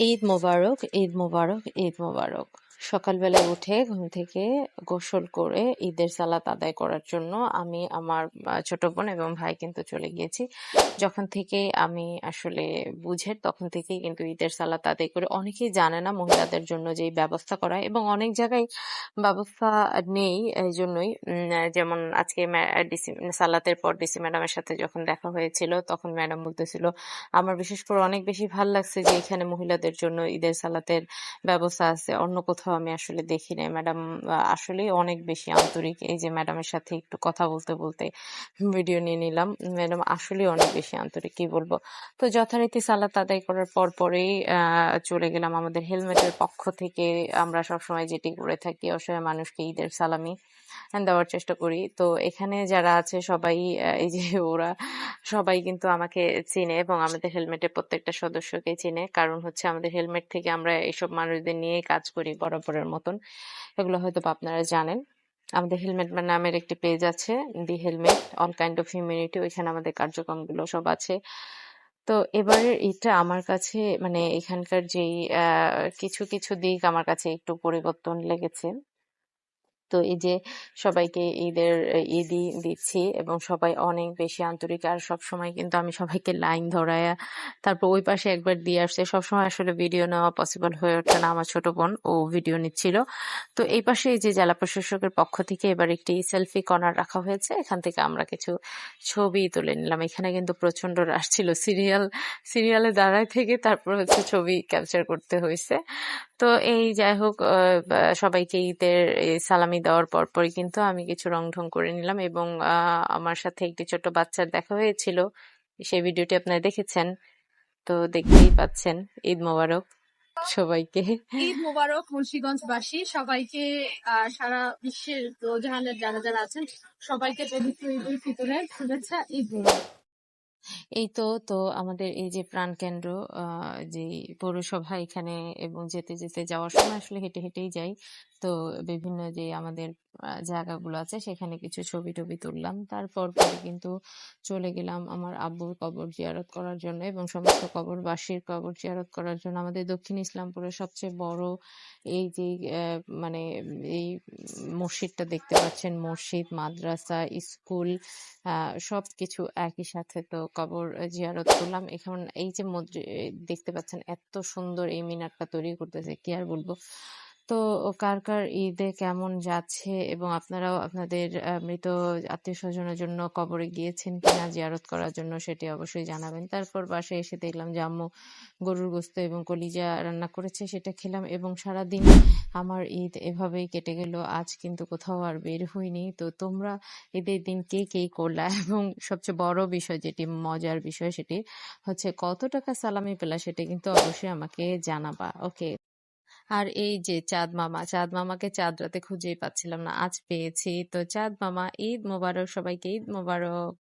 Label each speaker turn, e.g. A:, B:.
A: ঈদ মোবারক, ঈদ মোবারক, ঈদ মোবারক। সকালবেলায় উঠে ঘুম থেকে গোসল করে ঈদের সালাত আদায় করার জন্য আমি আমার ছোট বোন এবং ভাই কিন্তু চলে গিয়েছি। যখন থেকে আমি আসলে বুঝের তখন থেকেই কিন্তু ঈদের সালাত আদায় করে অনেকেই জানে না মহিলাদের জন্য যে এই ব্যবস্থা করা হয় এবং অনেক জায়গায় ব্যবস্থা নেই এই জন্যই যেমন আজকে সালাতের পর ডিসি ম্যাডামের সাথে যখন দেখা হয়েছিল তখন ম্যাডাম বলতেছিল আমার বিশেষ করে অনেক বেশি ভাল লাগছে যে এখানে মহিলাদের জন্য ঈদের সালাতের ব্যবস্থা আছে। অন্য কোথাও আমি আসলে দেখি নাই। ম্যাডাম আসলেই অনেক বেশি আন্তরিক। এই যে ম্যাডামের সাথে একটু কথা বলতে বলতে ভিডিও নিয়ে নিলাম। ম্যাডাম আসলেই অনেক বেশি আন্তরিক, কি বলবো। তো যথারীতি সালাত আদায় করার পরেই চলে গেলাম আমাদের হেলমেটের পক্ষ থেকে। আমরা সবসময় যেটি করে থাকি অসহায় মানুষকে ঈদের সালামি দেওয়ার চেষ্টা করি। তো এখানে যারা আছে সবাই এই যে ওরা সবাই কিন্তু আমাকে চিনে এবং আমাদের হেলমেটের প্রত্যেকটা সদস্যকে চিনে। কারণ হচ্ছে আমাদের হেলমেট থেকে আমরা এইসব মানুষদের নিয়েই কাজ করি বরাবরের মতন। এগুলো হয়তোবা আপনারা জানেন। আমাদের হেলমেট নামের একটি পেজ আছে, the helmet all kind of humanity. ওইখানে আমাদের কার্যক্রমগুলো সব আছে। তো এবারের ঈদটা আমার কাছে মানে এখানকার যেই কিছু কিছু দিক আমার কাছে একটু পরিবর্তন লেগেছে। তো এই যে সবাইকে ঈদই দিচ্ছি এবং সবাই অনেক বেশি আন্তরিক আর সবসময় কিন্তু আমি সবাইকে লাইন ধরায়া তারপর ওই পাশে একবার দিয়ে আসছে। সবসময় আসলে ভিডিও নেওয়া পসিবল হয়ে ওঠে না। আমার ছোট বোন ও ভিডিও নিচ্ছিল। তো এই পাশে এই যে জেলা প্রশাসকের পক্ষ থেকে এবার একটি সেলফি কর্নার রাখা হয়েছে। এখান থেকে আমরা কিছু ছবি তুলে নিলাম। এখানে কিন্তু প্রচন্ড রাশ ছিল। সিরিয়ালে দাঁড়ায় থেকে তারপর হচ্ছে ছবি ক্যাপচার করতে হয়েছে। তো এই যাই হোক সবাইকে ঈদের এই সালামি দেওয়ার পরপরই কিন্তু আমি কিছু রং-ঢং করে নিলাম এবং আমার সাথে একটি ছোট্ট বাচ্চার দেখা হয়েছিল। সেই ভিডিওটি আপনারা দেখেছেন। তো দেখতেই পাচ্ছেন। ঈদ মোবারক সবাইকে।
B: ঈদ মোবারক মুন্সিগঞ্জবাসী সবাইকে, সারা বিশ্বের দোজাহানের যারা যারা আছেন সবাইকে পবিত্র ঈদ উল ফিতরের শুভেচ্ছা। ঈদ মোবারক।
A: এই তো আমাদের এই যে প্রাণকেন্দ্র যে পৌরসভা এখানে এবং যেতে যেতে যাওয়ার সময় আসলে হেঁটে হেঁটেই যাই। তো বিভিন্ন যে আমাদের জায়গাগুলো আছে সেখানে কিছু ছবি টবি তুললাম। তারপর পরে কিন্তু চলে গেলাম আমার আব্বুর কবর জিয়ারত করার জন্য এবং সমস্ত কবরবাসীর কবর জিয়ারত করার জন্য। আমাদের দক্ষিণ ইসলামপুরের সবচেয়ে বড় এই যে মানে এই মসজিদটা দেখতে পাচ্ছেন, মসজিদ, মাদ্রাসা, স্কুল সবকিছু একই সাথে। তো কবর জিয়ারত করলাম। এখন এই যে দেখতে পাচ্ছেন এত সুন্দর এই মিনারটা তৈরি করতেছে, কি আর বলবো। তো কার কার ঈদে কেমন যাচ্ছে এবং আপনারাও আপনাদের মৃত আত্মীয় স্বজনের জন্য কবরে গিয়েছেন কিনা জিয়ারত করার জন্য সেটি অবশ্যই জানাবেন। তারপর বাসায় এসে দেখলাম যে আম্মু গরুর গোস্ত এবং কলিজা রান্না করেছে, সেটা খেলাম এবং সারাদিন আমার ঈদ এভাবেই কেটে গেল। আজ কিন্তু কোথাও আর বের হইনি। তো তোমরা ঈদের দিন কে করলা এবং সবচেয়ে বড় বিষয় যেটি মজার বিষয় সেটি হচ্ছে কত টাকা সালামি পেলা সেটা কিন্তু অবশ্যই আমাকে জানাবা। ওকে। আর এই যে চাঁদ মামাকে চাঁদ রাতে খুঁজেই পাচ্ছিলাম না, আজ পেয়েছি। তো চাঁদ মামা ঈদ মোবারক, সবাইকে ঈদ মোবারক।